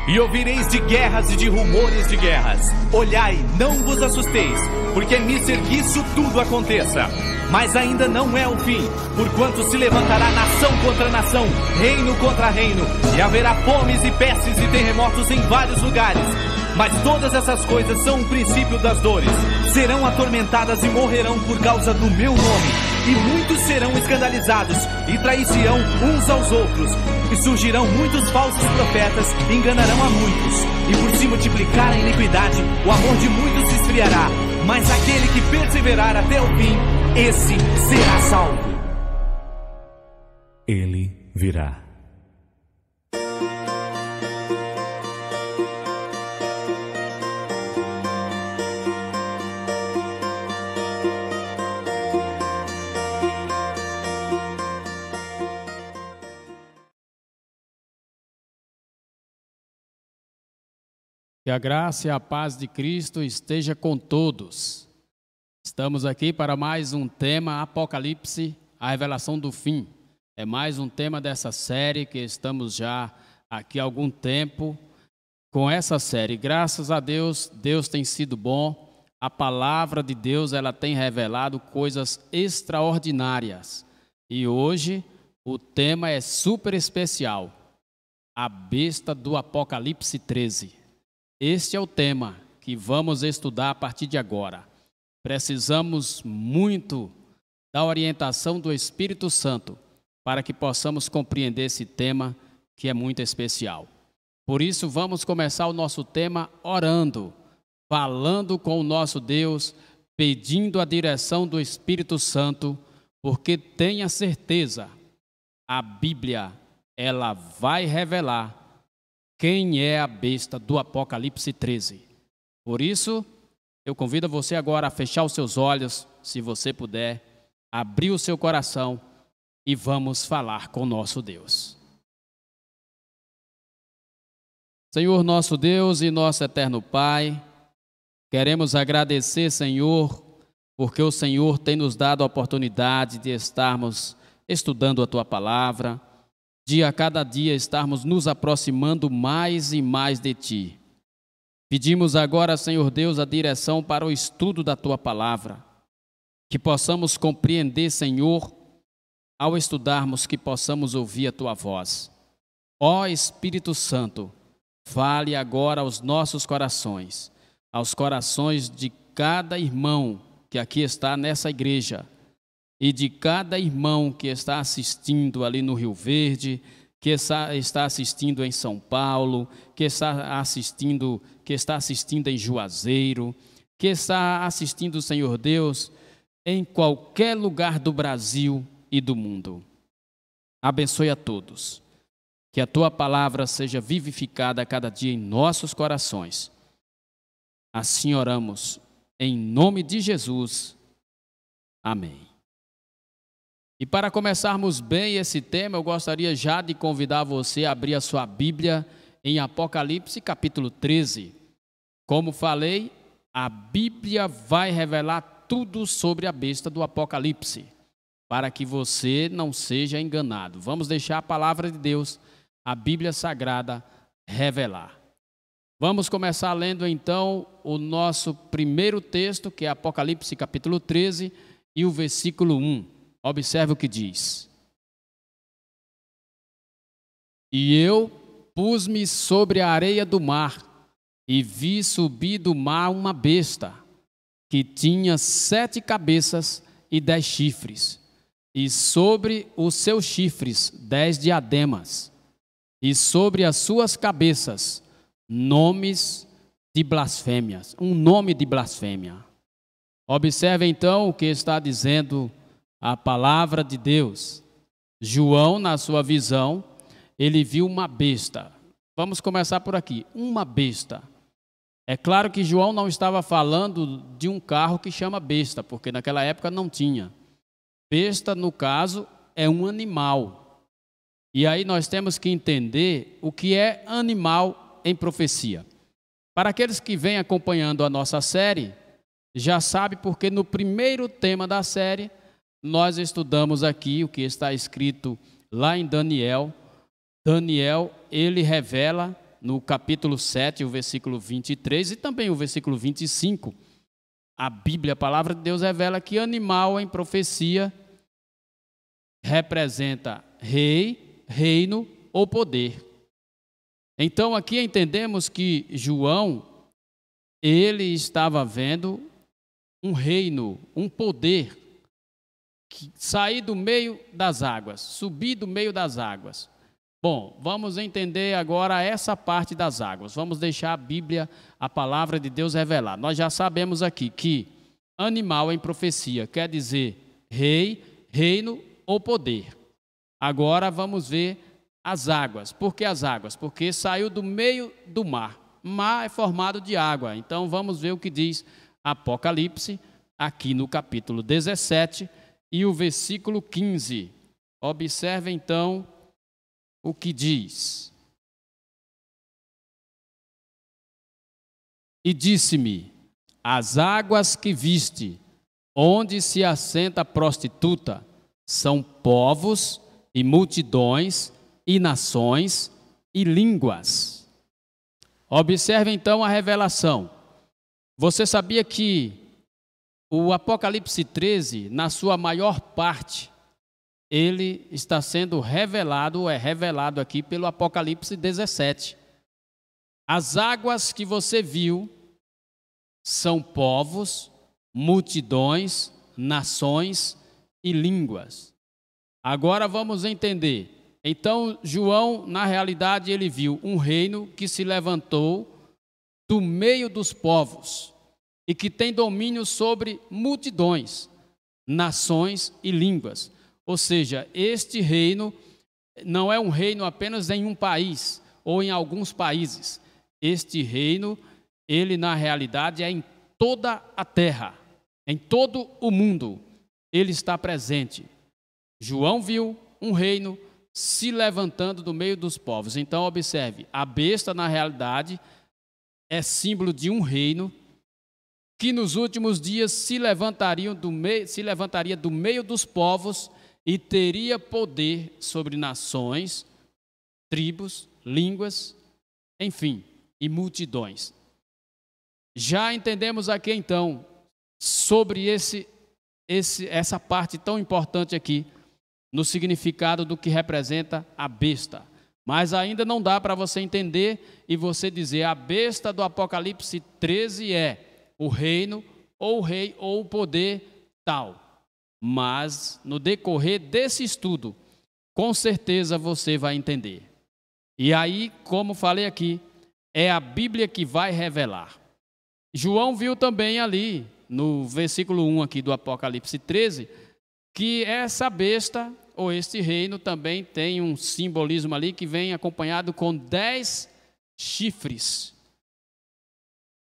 E ouvireis de guerras e de rumores de guerras. Olhai, não vos assusteis, porque é mister que isso tudo aconteça. Mas ainda não é o fim, porquanto se levantará nação contra nação, reino contra reino, e haverá fomes e pestes e terremotos em vários lugares. Mas todas essas coisas são o princípio das dores. Serão atormentadas e morrerão por causa do meu nome. E muitos serão escandalizados e trair-se-ão uns aos outros. E surgirão muitos falsos profetas e enganarão a muitos. E por se multiplicar a iniquidade, o amor de muitos se esfriará. Mas aquele que perseverar até o fim, esse será salvo. Ele virá. Que a graça e a paz de Cristo esteja com todos. Estamos aqui para mais um tema, Apocalipse, a revelação do fim. É mais um tema dessa série que estamos já aqui há algum tempo com essa série. Graças a Deus, Deus tem sido bom. A palavra de Deus, ela tem revelado coisas extraordinárias. E hoje o tema é super especial. A besta do Apocalipse 13. Este é o tema que vamos estudar a partir de agora. Precisamos muito da orientação do Espírito Santo para que possamos compreender esse tema que é muito especial. Por isso, vamos começar o nosso tema orando, falando com o nosso Deus, pedindo a direção do Espírito Santo, porque tenha certeza, a Bíblia, ela vai revelar quem é a besta do Apocalipse 13. Por isso, eu convido você agora a fechar os seus olhos, se você puder, abrir o seu coração e vamos falar com o nosso Deus. Senhor nosso Deus e nosso eterno Pai, queremos agradecer, Senhor, porque o Senhor tem nos dado a oportunidade de estarmos estudando a Tua Palavra, dia a cada dia estarmos nos aproximando mais e mais de Ti. Pedimos agora, Senhor Deus, a direção para o estudo da Tua Palavra, que possamos compreender, Senhor, ao estudarmos, que possamos ouvir a Tua voz. Ó Espírito Santo, fale agora aos nossos corações, aos corações de cada irmão que aqui está nessa igreja, e de cada irmão que está assistindo ali no Rio Verde, que está assistindo em São Paulo, que está assistindo em Juazeiro, que está assistindo, Senhor Deus, em qualquer lugar do Brasil e do mundo. Abençoe a todos. Que a Tua Palavra seja vivificada a cada dia em nossos corações. Assim oramos, em nome de Jesus. Amém. E para começarmos bem esse tema, eu gostaria já de convidar você a abrir a sua Bíblia em Apocalipse capítulo 13. Como falei, a Bíblia vai revelar tudo sobre a besta do Apocalipse, para que você não seja enganado. Vamos deixar a palavra de Deus, a Bíblia Sagrada, revelar. Vamos começar lendo então o nosso primeiro texto, que é Apocalipse capítulo 13 e o versículo 1. Observe o que diz. E eu pus-me sobre a areia do mar e vi subir do mar uma besta que tinha 7 cabeças e 10 chifres, e sobre os seus chifres 10 diademas, e sobre as suas cabeças nomes de blasfêmias, um nome de blasfêmia. Observe então o que está dizendo a palavra de Deus. João, na sua visão, ele viu uma besta. Vamos começar por aqui, uma besta. É claro que João não estava falando de um carro que chama besta, porque naquela época não tinha. Besta, no caso, é um animal. E aí nós temos que entender o que é animal em profecia. Para aqueles que vêm acompanhando a nossa série, já sabe porque no primeiro tema da série, nós estudamos aqui o que está escrito lá em Daniel. Daniel, ele revela no capítulo 7, o versículo 23 e também o versículo 25, a Bíblia, a palavra de Deus, revela que animal em profecia representa rei, reino ou poder. Então aqui entendemos que João, ele estava vendo um reino, um poder, sair do meio das águas, subir do meio das águas. Bom, vamos entender agora essa parte das águas. Vamos deixar a Bíblia, a palavra de Deus revelar. Nós já sabemos aqui que animal em profecia quer dizer rei, reino ou poder. Agora vamos ver as águas. Por que as águas? Porque saiu do meio do mar. Mar é formado de água. Então vamos ver o que diz Apocalipse, aqui no capítulo 17 e o versículo 15. Observe então o que diz. E disse-me: as águas que viste, onde se assenta a prostituta, são povos e multidões e nações e línguas. Observe então a revelação. Você sabia que o Apocalipse 13, na sua maior parte, ele está sendo revelado, ou é revelado aqui pelo Apocalipse 17. As águas que você viu são povos, multidões, nações e línguas. Agora vamos entender. Então, João, na realidade, ele viu um reino que se levantou do meio dos povos e que tem domínio sobre multidões, nações e línguas. Ou seja, este reino não é um reino apenas em um país ou em alguns países. Este reino, ele na realidade é em toda a terra, em todo o mundo, ele está presente. João viu um reino se levantando do meio dos povos. Então observe, a besta na realidade é símbolo de um reino que nos últimos dias se levantaria do meio dos povos e teria poder sobre nações, tribos, línguas, enfim, e multidões. Já entendemos aqui então sobre essa parte tão importante aqui, no significado do que representa a besta. Mas ainda não dá para você entender e você dizer a besta do Apocalipse 13 é o reino, ou o rei, ou o poder tal. Mas no decorrer desse estudo, com certeza você vai entender. E aí, como falei aqui, é a Bíblia que vai revelar. João viu também ali, no versículo 1 aqui do Apocalipse 13, que essa besta, ou este reino, também tem um simbolismo ali que vem acompanhado com 10 chifres.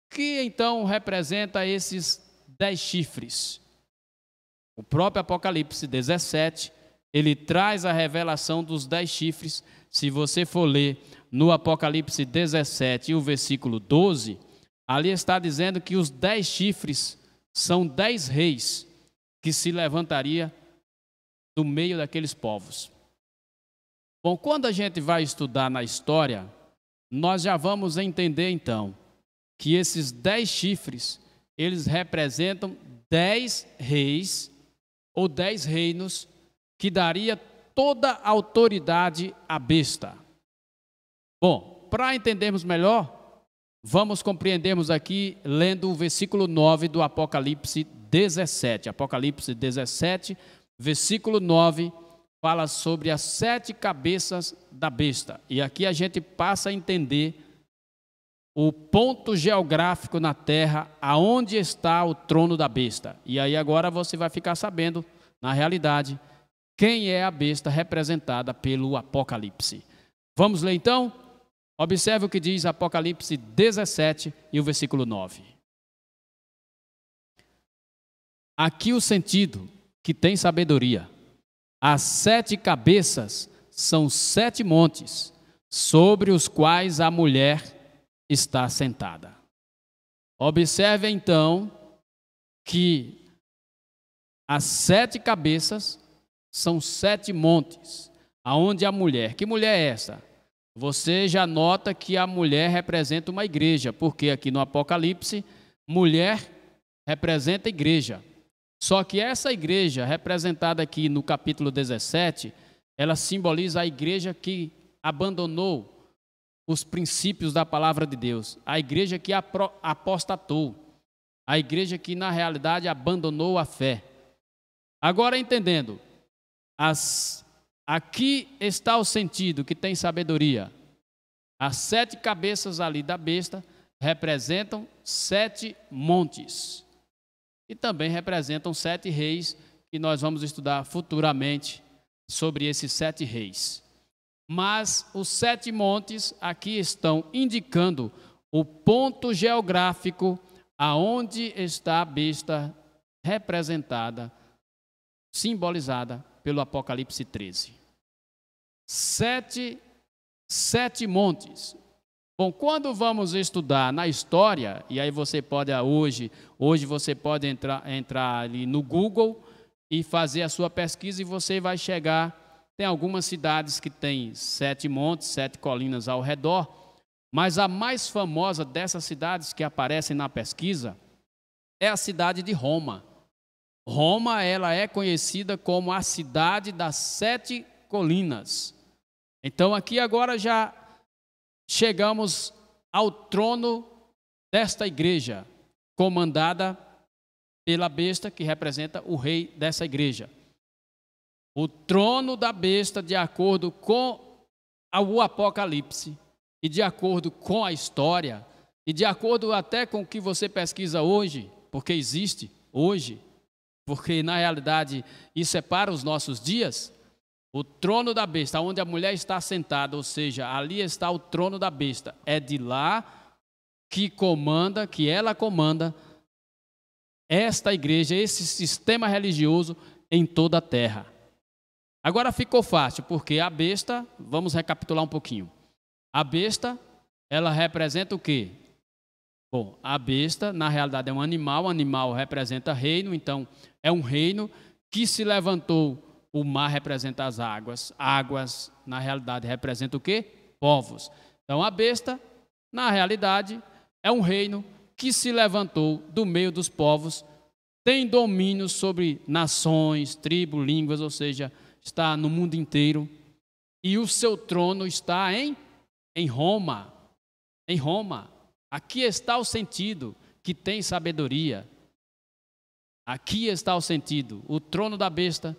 Que então representa esses 10 chifres? O próprio Apocalipse 17, ele traz a revelação dos 10 chifres. Se você for ler no Apocalipse 17 e o versículo 12, ali está dizendo que os 10 chifres são 10 reis que se levantaria do meio daqueles povos. Bom, quando a gente vai estudar na história, nós já vamos entender então que esses 10 chifres, eles representam 10 reis ou 10 reinos que daria toda a autoridade à besta. Bom, para entendermos melhor, vamos compreendermos aqui lendo o versículo 9 do Apocalipse 17. Apocalipse 17, versículo 9, fala sobre as 7 cabeças da besta. E aqui a gente passa a entender o ponto geográfico na terra, aonde está o trono da besta. E aí agora você vai ficar sabendo, na realidade, quem é a besta representada pelo Apocalipse. Vamos ler então? Observe o que diz Apocalipse 17 e o versículo 9. Aqui o sentido que tem sabedoria. As 7 cabeças são 7 montes, sobre os quais a mulher está sentada. Observe então que as 7 cabeças são 7 montes, aonde a mulher, que mulher é essa? você já nota que a mulher representa uma igreja, porque aqui no Apocalipse, mulher representa igreja. Só que essa igreja, representada aqui no capítulo 17, ela simboliza a igreja que abandonou os princípios da palavra de Deus, a igreja que apostatou, a igreja que na realidade abandonou a fé. Agora entendendo, aqui está o sentido que tem sabedoria. As 7 cabeças ali da besta representam 7 montes e também representam 7 reis, que nós vamos estudar futuramente sobre esses 7 reis. Mas os 7 montes aqui estão indicando o ponto geográfico aonde está a besta representada, simbolizada pelo Apocalipse 13. 7 montes. Bom, quando vamos estudar na história, e aí você pode hoje você pode entrar ali no Google e fazer a sua pesquisa e você vai chegar. Tem algumas cidades que têm 7 montes, 7 colinas ao redor, mas a mais famosa dessas cidades que aparecem na pesquisa é a cidade de Roma. Roma, ela é conhecida como a cidade das 7 colinas. Então aqui agora já chegamos ao trono desta igreja, comandada pela besta que representa o rei dessa igreja. O trono da besta, de acordo com o Apocalipse, e de acordo com a história, e de acordo até com o que você pesquisa hoje, porque existe hoje, porque na realidade isso é para os nossos dias, o trono da besta, onde a mulher está sentada, ou seja, ali está o trono da besta, é de lá que ela comanda esta igreja, esse sistema religioso em toda a terra. Agora ficou fácil, porque a besta, vamos recapitular um pouquinho. A besta, ela representa o quê? Bom, a besta, na realidade, é um animal, o animal representa reino, então é um reino que se levantou, o mar representa as águas, águas, na realidade, representa o quê? Povos. Então a besta, na realidade, é um reino que se levantou do meio dos povos, tem domínio sobre nações, tribos, línguas, ou seja, está no mundo inteiro, e o seu trono está em Roma. Em Roma. Aqui está o sentido que tem sabedoria. Aqui está o sentido. O trono da besta,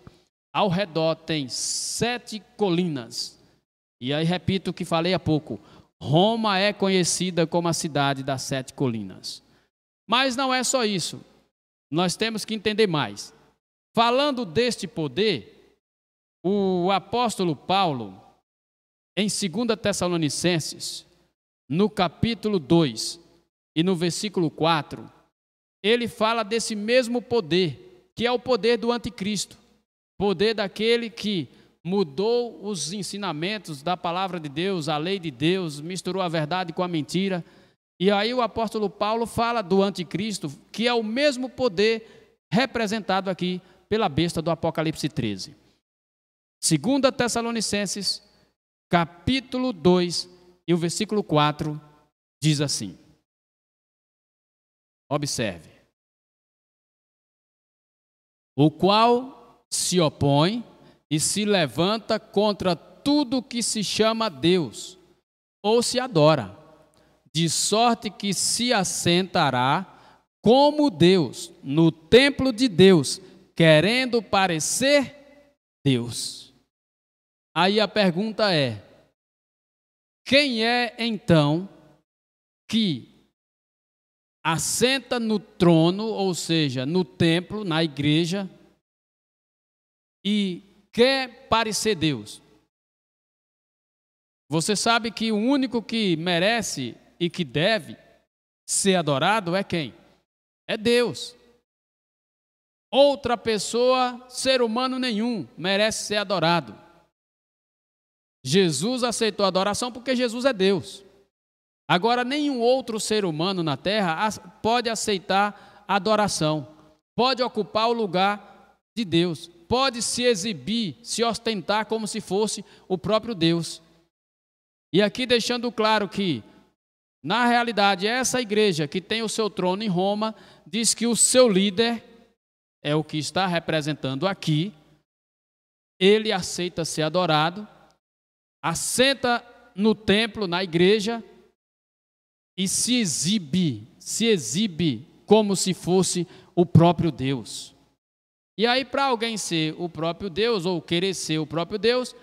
ao redor tem 7 colinas. E aí repito o que falei há pouco. Roma é conhecida como a cidade das 7 colinas. Mas não é só isso. Nós temos que entender mais. Falando deste poder, o apóstolo Paulo, em 2 Tessalonicenses, no capítulo 2 e no versículo 4, ele fala desse mesmo poder, que é o poder do anticristo, poder daquele que mudou os ensinamentos da palavra de Deus, a lei de Deus, misturou a verdade com a mentira. E aí o apóstolo Paulo fala do anticristo, que é o mesmo poder representado aqui pela besta do Apocalipse 13. 2 Tessalonicenses, capítulo 2 e o versículo 4 diz assim. Observe. O qual se opõe e se levanta contra tudo que se chama Deus ou se adora, de sorte que se assentará como Deus no templo de Deus, querendo parecer Deus. Aí a pergunta é: quem é então que assenta no trono, ou seja, no templo, na igreja, e quer parecer Deus? Você sabe que o único que merece e que deve ser adorado é quem? É Deus. Outra pessoa, ser humano nenhum, merece ser adorado. Jesus aceitou a adoração porque Jesus é Deus. Agora, nenhum outro ser humano na terra pode aceitar a adoração, pode ocupar o lugar de Deus, pode se exibir, se ostentar como se fosse o próprio Deus. E aqui deixando claro que, na realidade, essa igreja que tem o seu trono em Roma, diz que o seu líder é o que está representando aqui, ele aceita ser adorado, assenta no templo, na igreja, e se exibe como se fosse o próprio Deus. E aí, para alguém ser o próprio Deus, ou querer ser o próprio Deus,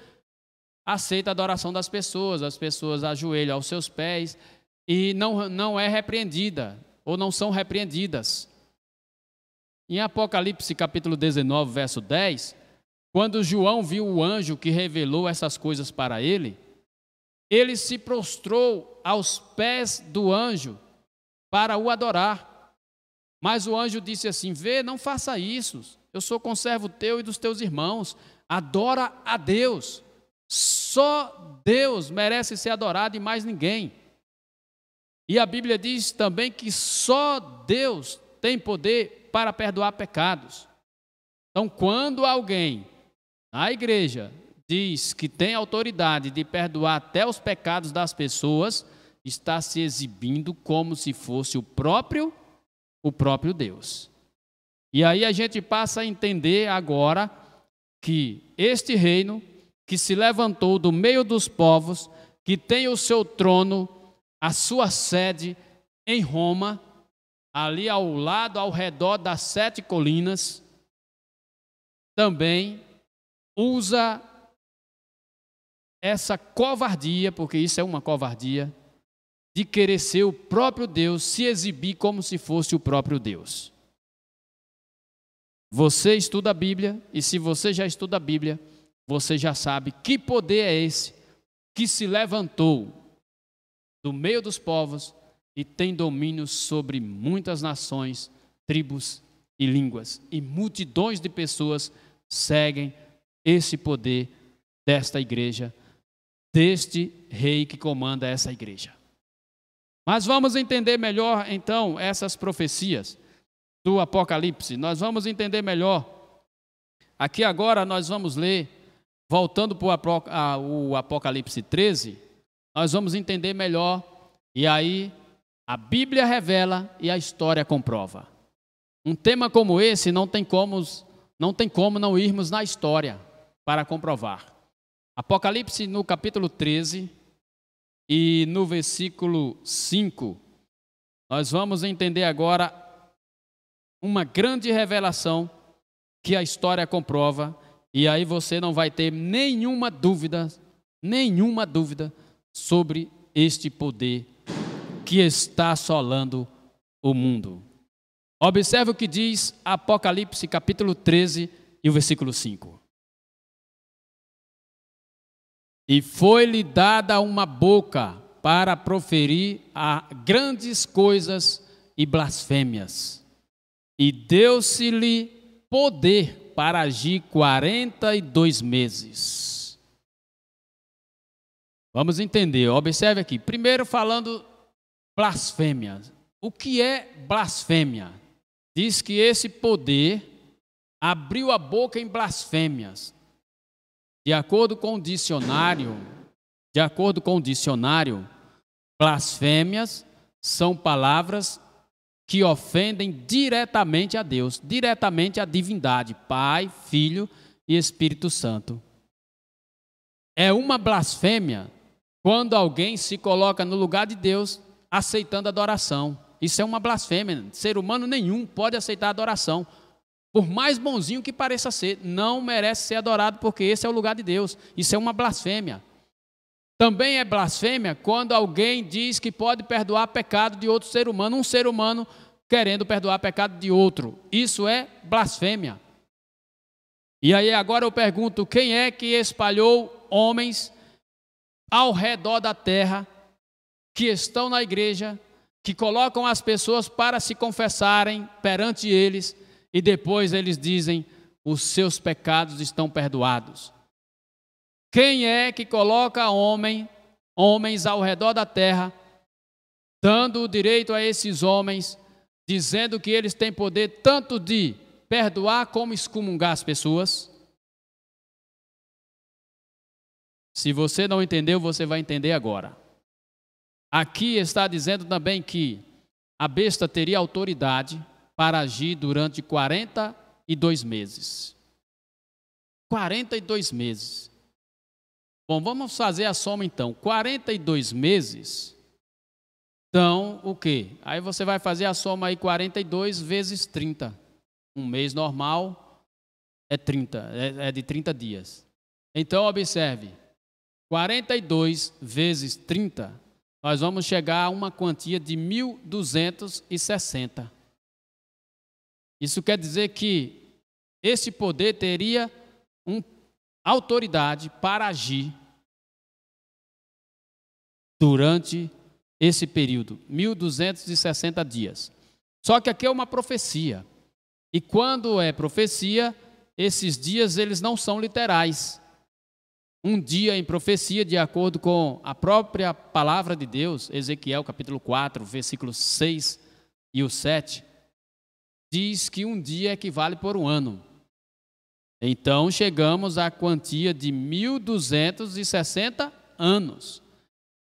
aceita a adoração das pessoas, as pessoas ajoelham aos seus pés e não é repreendida, ou não são repreendidas. Em Apocalipse capítulo 19, verso 10, quando João viu o anjo que revelou essas coisas para ele, ele se prostrou aos pés do anjo para o adorar. Mas o anjo disse assim: vê, não faça isso, eu sou conservo teu e dos teus irmãos, adora a Deus. Só Deus merece ser adorado e mais ninguém. E a Bíblia diz também que só Deus tem poder para perdoar pecados. Então, quando alguém na igreja diz que tem autoridade de perdoar até os pecados das pessoas, está se exibindo como se fosse o próprio Deus. E aí a gente passa a entender agora que este reino que se levantou do meio dos povos, que tem o seu trono, a sua sede em Roma, ali ao lado, ao redor das 7 colinas, também usa essa covardia, porque isso é uma covardia, de querer ser o próprio Deus, se exibir como se fosse o próprio Deus. Você estuda a Bíblia, e se você já estuda a Bíblia, você já sabe que poder é esse que se levantou do meio dos povos e tem domínio sobre muitas nações, tribos e línguas. E multidões de pessoas seguem esse poder desta igreja, deste rei que comanda essa igreja. Mas vamos entender melhor, então, essas profecias do Apocalipse. Nós vamos entender melhor. Aqui agora nós vamos ler, voltando para o Apocalipse 13, nós vamos entender melhor, e aí a Bíblia revela e a história comprova. Um tema como esse não tem como não irmos na história para comprovar. Apocalipse no capítulo 13 e no versículo 5, nós vamos entender agora uma grande revelação que a história comprova, e aí você não vai ter nenhuma dúvida sobre este poder que está assolando o mundo. Observe o que diz Apocalipse capítulo 13 e o versículo 5. E foi-lhe dada uma boca para proferir grandes coisas e blasfêmias, e deu-se-lhe poder para agir 42 meses. Vamos entender, observe aqui. Primeiro falando blasfêmia. O que é blasfêmia? Diz que esse poder abriu a boca em blasfêmias. De acordo com o dicionário, blasfêmias são palavras que ofendem diretamente a Deus, diretamente à divindade, Pai, Filho e Espírito Santo. É uma blasfêmia quando alguém se coloca no lugar de Deus aceitando adoração. Isso é uma blasfêmia. Ser humano nenhum pode aceitar adoração. Por mais bonzinho que pareça ser, não merece ser adorado, porque esse é o lugar de Deus. Isso é uma blasfêmia. Também é blasfêmia quando alguém diz que pode perdoar pecado de outro ser humano, um ser humano querendo perdoar pecado de outro. Isso é blasfêmia. E aí agora eu pergunto, quem é que espalhou homens ao redor da terra, que estão na igreja, que colocam as pessoas para se confessarem perante eles, e depois eles dizem, os seus pecados estão perdoados? Quem é que coloca homens ao redor da terra, dando o direito a esses homens, dizendo que eles têm poder tanto de perdoar como excomungar as pessoas? Se você não entendeu, você vai entender agora. Aqui está dizendo também que a besta teria autoridade para agir durante 42 meses. 42 meses. Bom, vamos fazer a soma então. 42 meses, então o quê? Aí você vai fazer a soma aí, 42 vezes 30. Um mês normal é 30, é de 30 dias. Então observe, 42 vezes 30, nós vamos chegar a uma quantia de 1.260. Isso quer dizer que esse poder teria autoridade para agir durante esse período, 1.260 dias. Só que aqui é uma profecia. E quando é profecia, esses dias eles não são literais. Um dia em profecia, de acordo com a própria palavra de Deus, Ezequiel capítulo 4, versículos 6 e o 7, diz que um dia equivale por um ano. Então chegamos à quantia de 1.260 anos.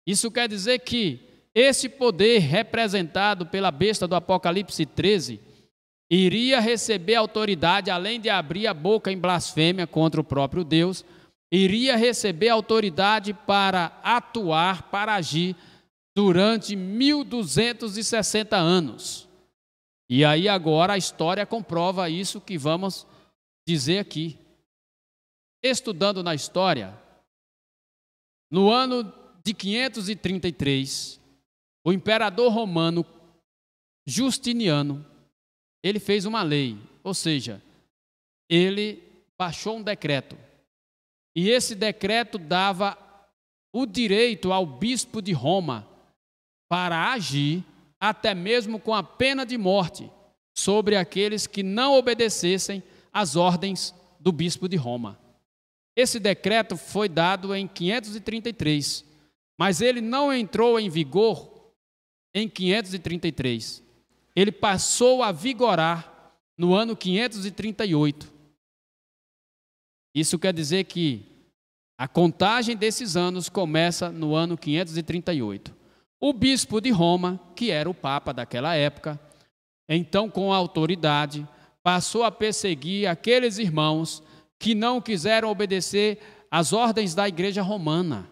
Isso quer dizer que esse poder representado pela besta do Apocalipse 13 iria receber autoridade, além de abrir a boca em blasfêmia contra o próprio Deus, iria receber autoridade para atuar, para agir durante 1.260 anos. E aí agora a história comprova isso que vamos dizer aqui. Estudando na história, no ano de 533, o imperador romano Justiniano, ele fez uma lei, ou seja, ele baixou um decreto. E esse decreto dava o direito ao bispo de Roma para agir, até mesmo com a pena de morte, sobre aqueles que não obedecessem às ordens do bispo de Roma. Esse decreto foi dado em 533, mas ele não entrou em vigor em 533. Ele passou a vigorar no ano 538. Isso quer dizer que a contagem desses anos começa no ano 538. O bispo de Roma, que era o papa daquela época, então com autoridade, passou a perseguir aqueles irmãos que não quiseram obedecer às ordens da igreja romana.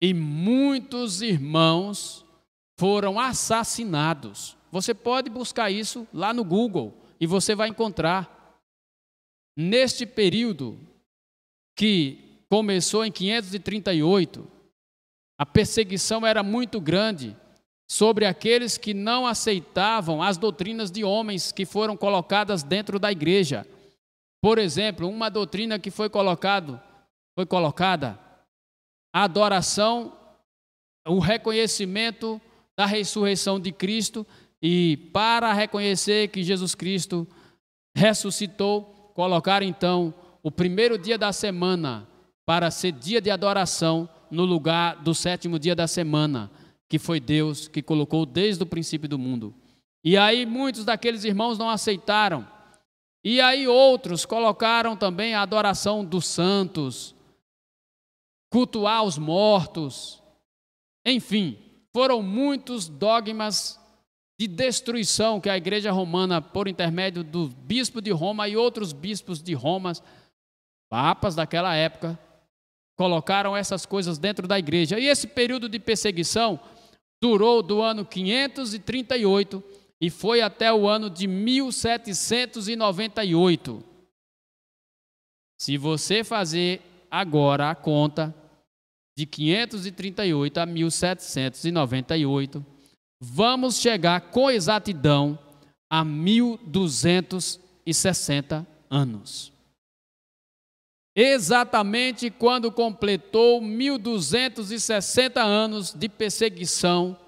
E muitos irmãos foram assassinados. Você pode buscar isso lá no Google e você vai encontrar. Neste período que começou em 538, a perseguição era muito grande sobre aqueles que não aceitavam as doutrinas de homens que foram colocadas dentro da igreja. Por exemplo, uma doutrina que foi colocada, a adoração, o reconhecimento da ressurreição de Cristo, e para reconhecer que Jesus Cristo ressuscitou, colocaram então o primeiro dia da semana para ser dia de adoração no lugar do sétimo dia da semana, que foi Deus que colocou desde o princípio do mundo. E aí muitos daqueles irmãos não aceitaram. E aí outros colocaram também a adoração dos santos, cultuar os mortos. Enfim, foram muitos dogmas de destruição que a igreja romana, por intermédio do bispo de Roma e outros bispos de Roma, papas daquela época, colocaram essas coisas dentro da igreja. E esse período de perseguição durou do ano 538 e foi até o ano de 1798. Se você fazer agora a conta de 538 a 1798, vamos chegar com exatidão a 1260 anos. Exatamente quando completou 1260 anos de perseguição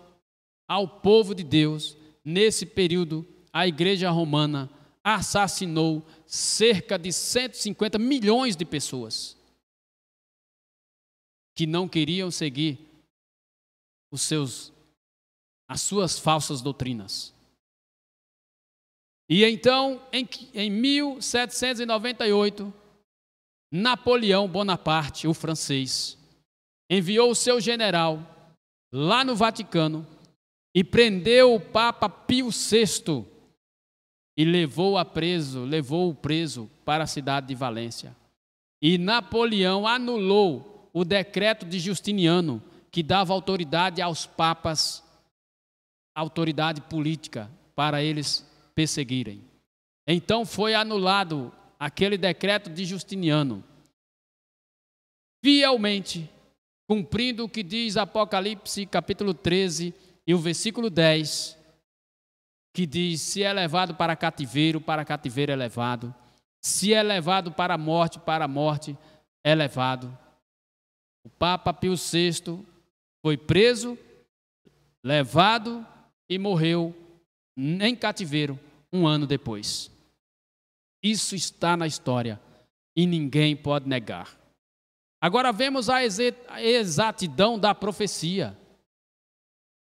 ao povo de Deus, nesse período, a igreja romana assassinou cerca de 150 milhões de pessoas que não queriam seguir as suas falsas doutrinas. E então, em 1798, Napoleão Bonaparte, o francês, enviou o seu general lá no Vaticano e prendeu o Papa Pio VI e levou-o preso para a cidade de Valência. E Napoleão anulou o decreto de Justiniano, que dava autoridade aos papas, autoridade política, para eles perseguirem. Então foi anulado aquele decreto de Justiniano, fielmente, cumprindo o que diz Apocalipse capítulo 13 e o versículo 10, que diz: se é levado para cativeiro é levado. Se é levado para a morte é levado. O Papa Pio VI foi preso, levado e morreu em cativeiro um ano depois. Isso está na história e ninguém pode negar. Agora vemos a exatidão da profecia.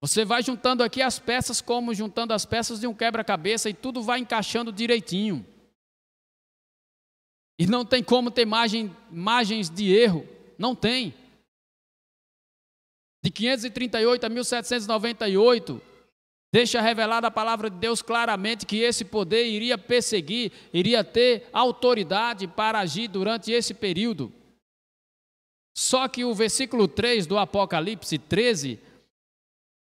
Você vai juntando aqui as peças como juntando as peças de um quebra-cabeça e tudo vai encaixando direitinho. E não tem como ter margens de erro. Não tem. De 538 a 1798, deixa revelada a palavra de Deus claramente que esse poder iria perseguir, iria ter autoridade para agir durante esse período. Só que o versículo 3 do Apocalipse 13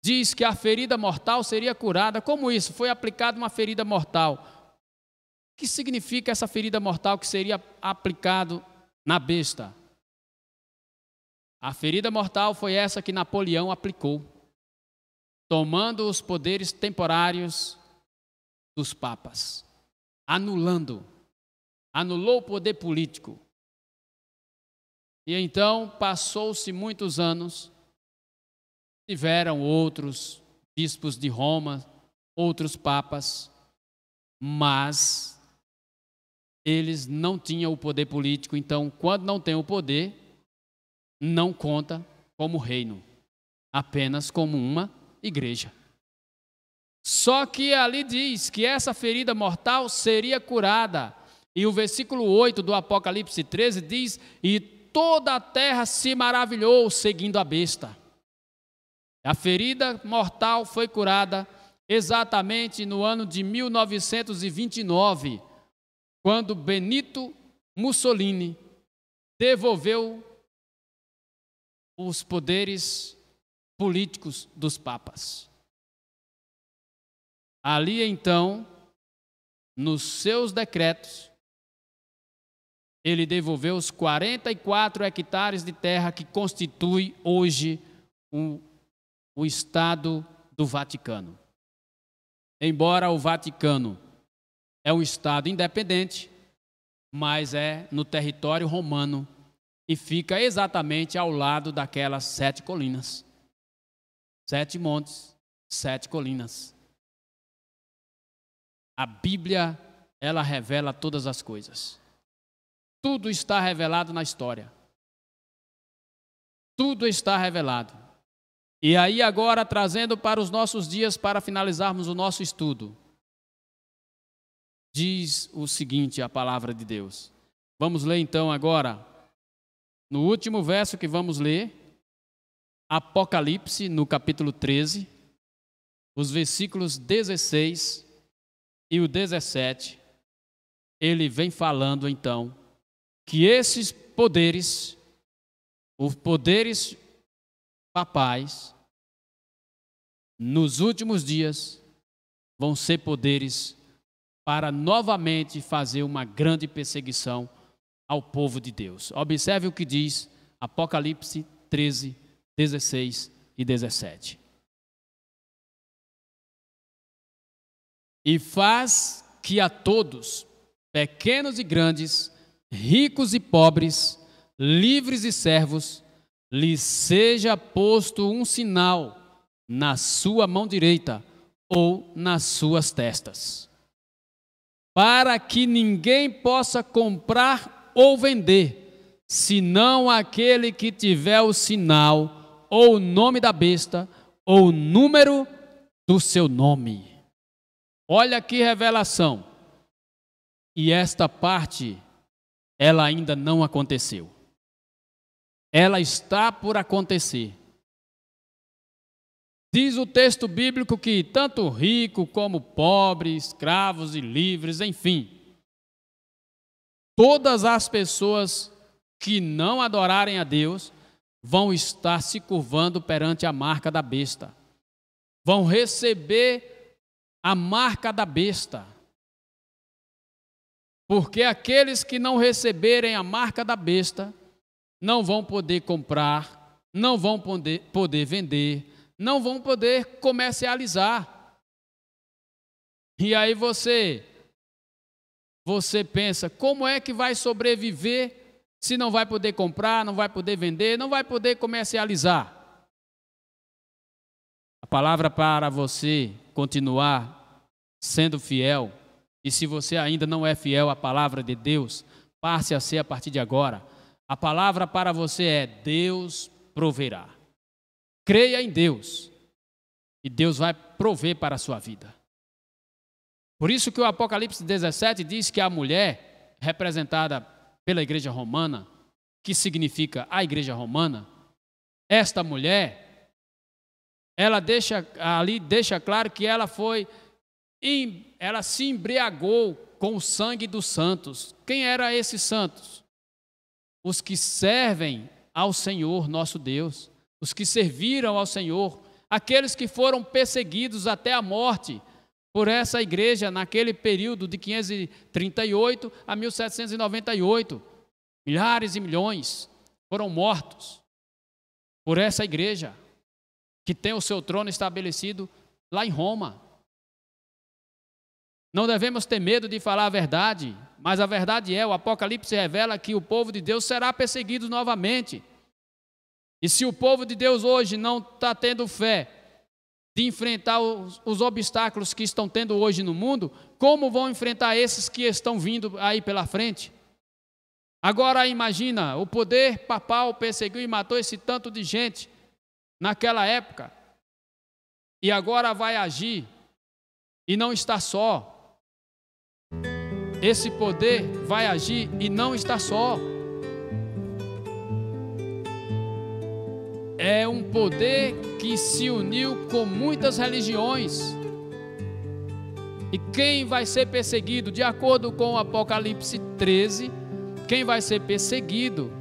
diz que a ferida mortal seria curada. Como isso? Foi aplicada uma ferida mortal. O que significa essa ferida mortal que seria aplicado na besta? A ferida mortal foi essa que Napoleão aplicou, tomando os poderes temporários dos papas, anulou o poder político. E então passou-se muitos anos, tiveram outros bispos de Roma, outros papas, mas eles não tinham o poder político. Então, quando não tem o poder, não conta como reino, apenas como uma igreja. Só que ali diz que essa ferida mortal seria curada. E o versículo 8 do Apocalipse 13 diz: e toda a terra se maravilhou seguindo a besta. A ferida mortal foi curada exatamente no ano de 1929, quando Benito Mussolini devolveu os poderes políticos dos papas. Ali então, nos seus decretos, ele devolveu os 44 hectares de terra que constitui hoje o Estado do Vaticano. Embora o Vaticano é um Estado independente, mas é no território romano e fica exatamente ao lado daquelas 7 colinas. 7 montes, 7 colinas. A Bíblia, ela revela todas as coisas. Tudo está revelado na história. Tudo está revelado. E aí agora, trazendo para os nossos dias, para finalizarmos o nosso estudo, diz o seguinte, a palavra de Deus. Vamos ler então agora, no último verso que vamos ler, Apocalipse, no capítulo 13, os versículos 16 e o 17, ele vem falando então que esses poderes, os poderes papais, nos últimos dias, vão ser poderes para novamente fazer uma grande perseguição ao povo de Deus. Observe o que diz Apocalipse 13, 16 e 17. E faz que a todos, pequenos e grandes, ricos e pobres, livres e servos, lhes seja posto um sinal na sua mão direita ou nas suas testas, para que ninguém possa comprar ou vender, senão aquele que tiver o sinal, ou o nome da besta, ou o número do seu nome. Olha que revelação. E esta parte ela ainda não aconteceu. Ela está por acontecer. Diz o texto bíblico que tanto rico como pobre, escravos e livres, enfim, todas as pessoas que não adorarem a Deus vão estar se curvando perante a marca da besta. Vão receber a marca da besta. Porque aqueles que não receberem a marca da besta não vão poder comprar, não vão poder vender, não vão poder comercializar. E aí você pensa, como é que vai sobreviver se não vai poder comprar, não vai poder vender, não vai poder comercializar? A palavra para você continuar sendo fiel, e se você ainda não é fiel à palavra de Deus, passe a ser a partir de agora. A palavra para você é: Deus proverá. Creia em Deus e Deus vai prover para a sua vida. Por isso que o Apocalipse 17 diz que a mulher, representada pela igreja romana, que significa a igreja romana, esta mulher, ela deixa claro que ela se embriagou com o sangue dos santos. Quem eram esses santos? Os que servem ao Senhor nosso Deus, os que serviram ao Senhor, aqueles que foram perseguidos até a morte por essa igreja naquele período de 538 a 1798. Milhares e milhões foram mortos por essa igreja, que tem o seu trono estabelecido lá em Roma. Não devemos ter medo de falar a verdade, mas a verdade o Apocalipse revela que o povo de Deus será perseguido novamente. E se o povo de Deus hoje não está tendo fé de enfrentar os obstáculos que estão tendo hoje no mundo, como vão enfrentar esses que estão vindo aí pela frente? Agora imagina, o poder papal perseguiu e matou esse tanto de gente naquela época, e agora vai agir, e não está só. Esse poder vai agir e não está só. É um poder que se uniu com muitas religiões. E quem vai ser perseguido? De acordo com o Apocalipse 13, quem vai ser perseguido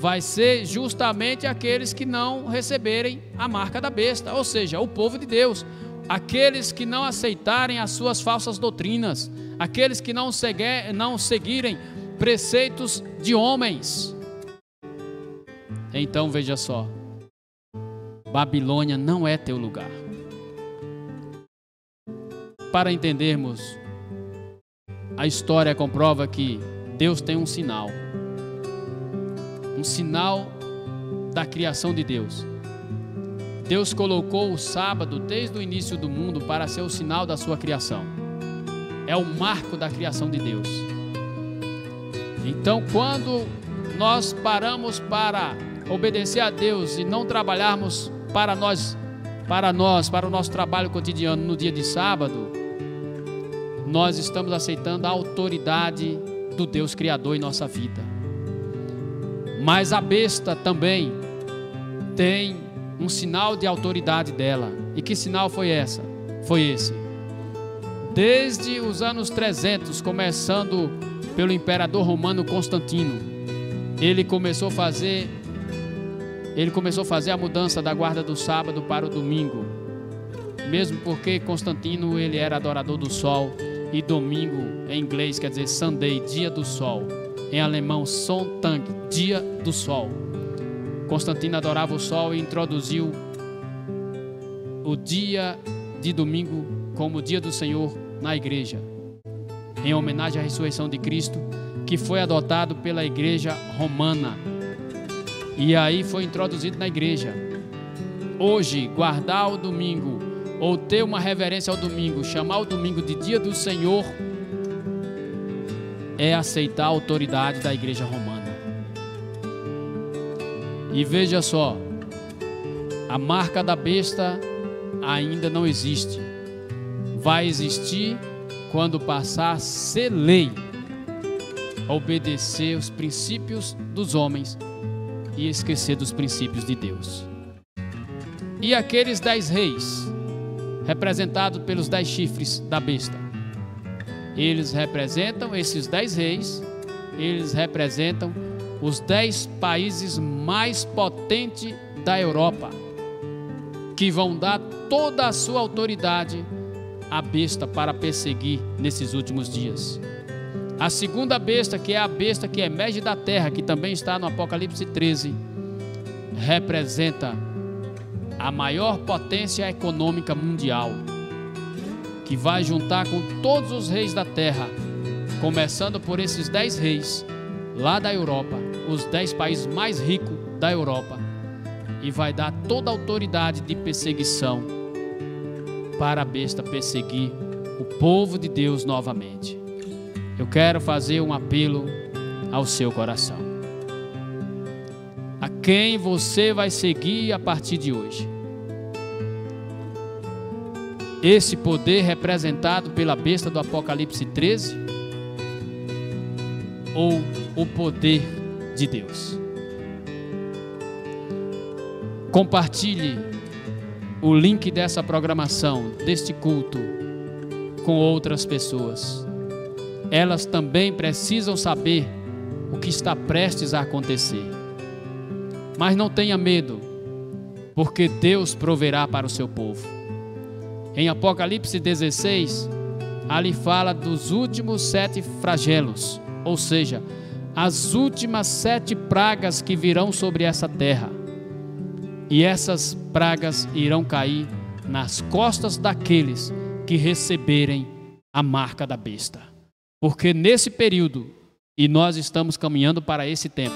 vai ser justamente aqueles que não receberem a marca da besta, ou seja, o povo de Deus. Aqueles que não aceitarem as suas falsas doutrinas, aqueles que não seguirem preceitos de homens. Então veja só, Babilônia não é teu lugar. Para entendermos, a história comprova que Deus tem um sinal da criação de Deus. Deus colocou o sábado desde o início do mundo para ser o sinal da sua criação. É o marco da criação de Deus. Então, quando nós paramos para obedecer a Deus e não trabalharmos para o nosso trabalho cotidiano no dia de sábado, nós estamos aceitando a autoridade do Deus Criador em nossa vida. Mas a besta também tem um sinal de autoridade dela. E que sinal foi esse? Desde os anos 300, começando pelo imperador romano Constantino, ele começou a fazer a mudança da guarda do sábado para o domingo. Mesmo porque Constantino ele era adorador do sol, e domingo em inglês quer dizer Sunday, dia do sol. Em alemão, Sonntag, dia do sol. Constantino adorava o sol e introduziu o dia de domingo como o dia do Senhor na igreja, em homenagem à ressurreição de Cristo, que foi adotado pela igreja romana. E aí foi introduzido na igreja. Hoje, guardar o domingo, ou ter uma reverência ao domingo, chamar o domingo de dia do Senhor, é aceitar a autoridade da igreja romana. E veja só, a marca da besta ainda não existe. Vai existir quando passar a ser lei. obedecer os princípios dos homens e esquecer dos princípios de Deus. E aqueles 10 reis, representados pelos 10 chifres da besta, eles representam, esses 10 reis, eles representam os 10 países mais potentes da Europa, que vão dar toda a sua autoridade à besta para perseguir nesses últimos dias. A segunda besta, que é a besta que emerge da terra, que também está no Apocalipse 13, representa a maior potência econômica mundial, que vai juntar com todos os reis da terra, começando por esses 10 reis lá da Europa, os 10 países mais ricos da Europa, e vai dar toda a autoridade de perseguição para a besta perseguir o povo de Deus novamente. Eu quero fazer um apelo ao seu coração. A quem você vai seguir a partir de hoje? Esse poder representado pela besta do Apocalipse 13 ou o poder de Deus? Compartilhe o link dessa programação, deste culto, com outras pessoas. Elas também precisam saber o que está prestes a acontecer. Mas não tenha medo, porque Deus proverá para o seu povo. Em Apocalipse 16, ali fala dos últimos 7 flagelos, ou seja, as últimas 7 pragas que virão sobre essa terra. E essas pragas irão cair nas costas daqueles que receberem a marca da besta. Porque nesse período, e nós estamos caminhando para esse tempo,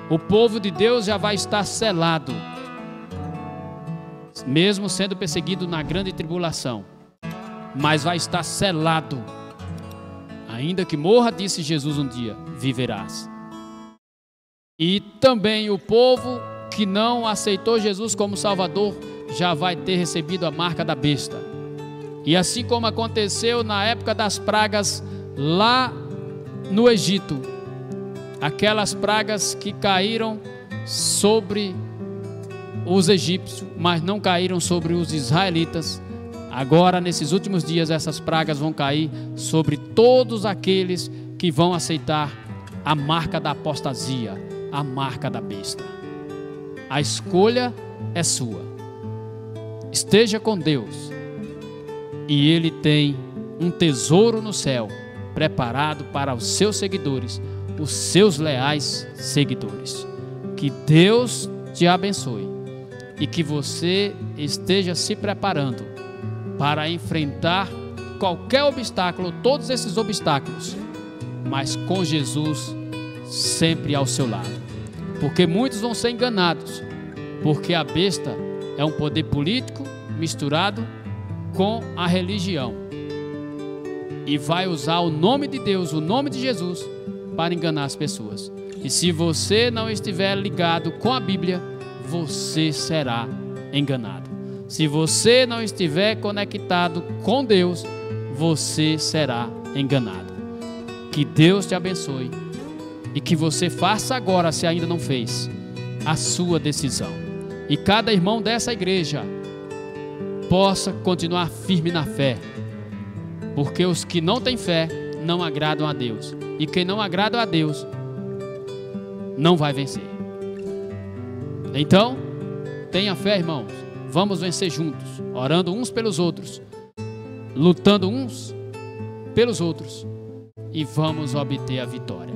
o povo de Deus já vai estar selado, mesmo sendo perseguido na grande tribulação, mas vai estar selado. Ainda que morra, disse Jesus um dia, viverás. E também o povo que não aceitou Jesus como Salvador já vai ter recebido a marca da besta. E assim como aconteceu na época das pragas lá no Egito, aquelas pragas que caíram sobre os egípcios, mas não caíram sobre os israelitas, agora nesses últimos dias essas pragas vão cair sobre todos aqueles que vão aceitar a marca da apostasia, a marca da besta. A escolha é sua. Esteja com Deus, e Ele tem um tesouro no céu preparado para os seus seguidores, os seus leais seguidores. Que Deus te abençoe e que você esteja se preparando para enfrentar qualquer obstáculo, todos esses obstáculos, mas com Jesus sempre ao seu lado. Porque muitos vão ser enganados, porque a besta é um poder político misturado com a religião e vai usar o nome de Deus, o nome de Jesus, para enganar as pessoas. E se você não estiver ligado com a Bíblia, você será enganado. Se você não estiver conectado com Deus, você será enganado. Que Deus te abençoe e que você faça agora, se ainda não fez, a sua decisão. E cada irmão dessa igreja possa continuar firme na fé, porque os que não têm fé não agradam a Deus, e quem não agrada a Deus não vai vencer. Então, tenha fé, irmãos, vamos vencer juntos, orando uns pelos outros, lutando uns pelos outros, e vamos obter a vitória.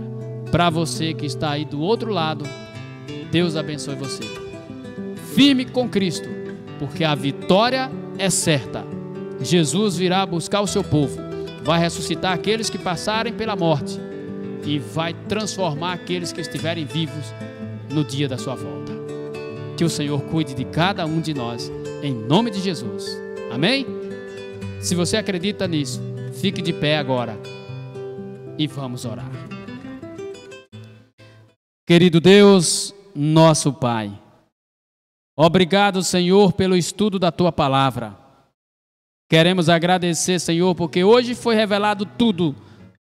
Para você que está aí do outro lado, Deus abençoe você. Firme com Cristo, porque a vitória é certa. Jesus virá buscar o seu povo, vai ressuscitar aqueles que passarem pela morte e vai transformar aqueles que estiverem vivos no dia da sua volta. Que o Senhor cuide de cada um de nós, em nome de Jesus. Amém? Se você acredita nisso, fique de pé agora e vamos orar. Querido Deus, nosso Pai, obrigado, Senhor, pelo estudo da Tua Palavra. Queremos agradecer, Senhor, porque hoje foi revelado tudo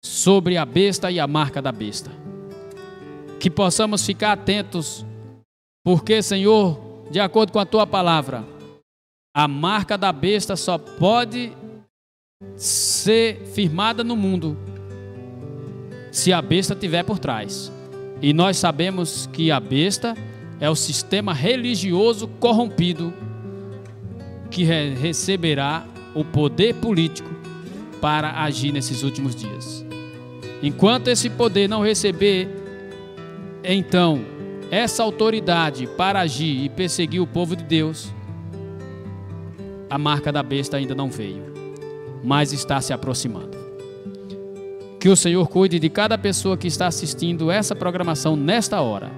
sobre a besta e a marca da besta. Que possamos ficar atentos, porque, Senhor, de acordo com a Tua palavra, a marca da besta só pode ser firmada no mundo se a besta estiver por trás. E nós sabemos que a besta é o sistema religioso corrompido que receberá o poder político para agir nesses últimos dias. Enquanto esse poder não receber, então, essa autoridade para agir e perseguir o povo de Deus, a marca da besta ainda não veio, mas está se aproximando. Que o Senhor cuide de cada pessoa que está assistindo essa programação nesta hora,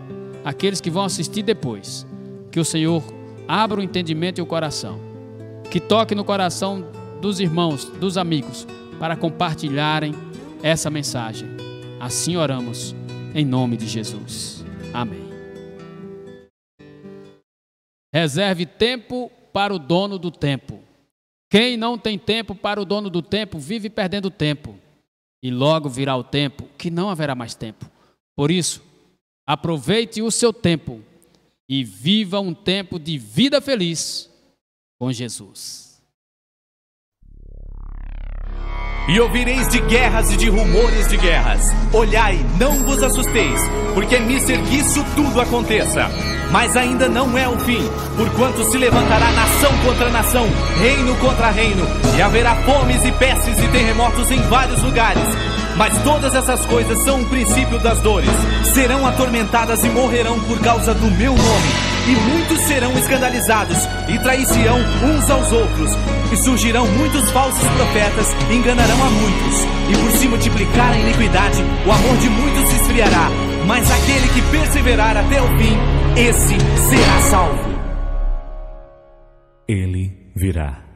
aqueles que vão assistir depois. Que o Senhor abra o entendimento e o coração, que toque no coração dos irmãos, dos amigos, para compartilharem essa mensagem. Assim oramos, em nome de Jesus. Amém. Reserve tempo para o dono do tempo. Quem não tem tempo para o dono do tempo vive perdendo tempo. E logo virá o tempo que não haverá mais tempo. Por isso, aproveite o seu tempo e viva um tempo de vida feliz com Jesus. E ouvireis de guerras e de rumores de guerras. Olhai, não vos assusteis, porque me que isso tudo aconteça. Mas ainda não é o fim, porquanto se levantará nação contra nação, reino contra reino, e haverá fomes e pestes e terremotos em vários lugares. Mas todas essas coisas são o princípio das dores. Serão atormentadas e morrerão por causa do meu nome. E muitos serão escandalizados e trair-se-ão uns aos outros. E surgirão muitos falsos profetas, enganarão a muitos. E por se multiplicar a iniquidade, o amor de muitos se esfriará. Mas aquele que perseverar até o fim, esse será salvo. Ele virá.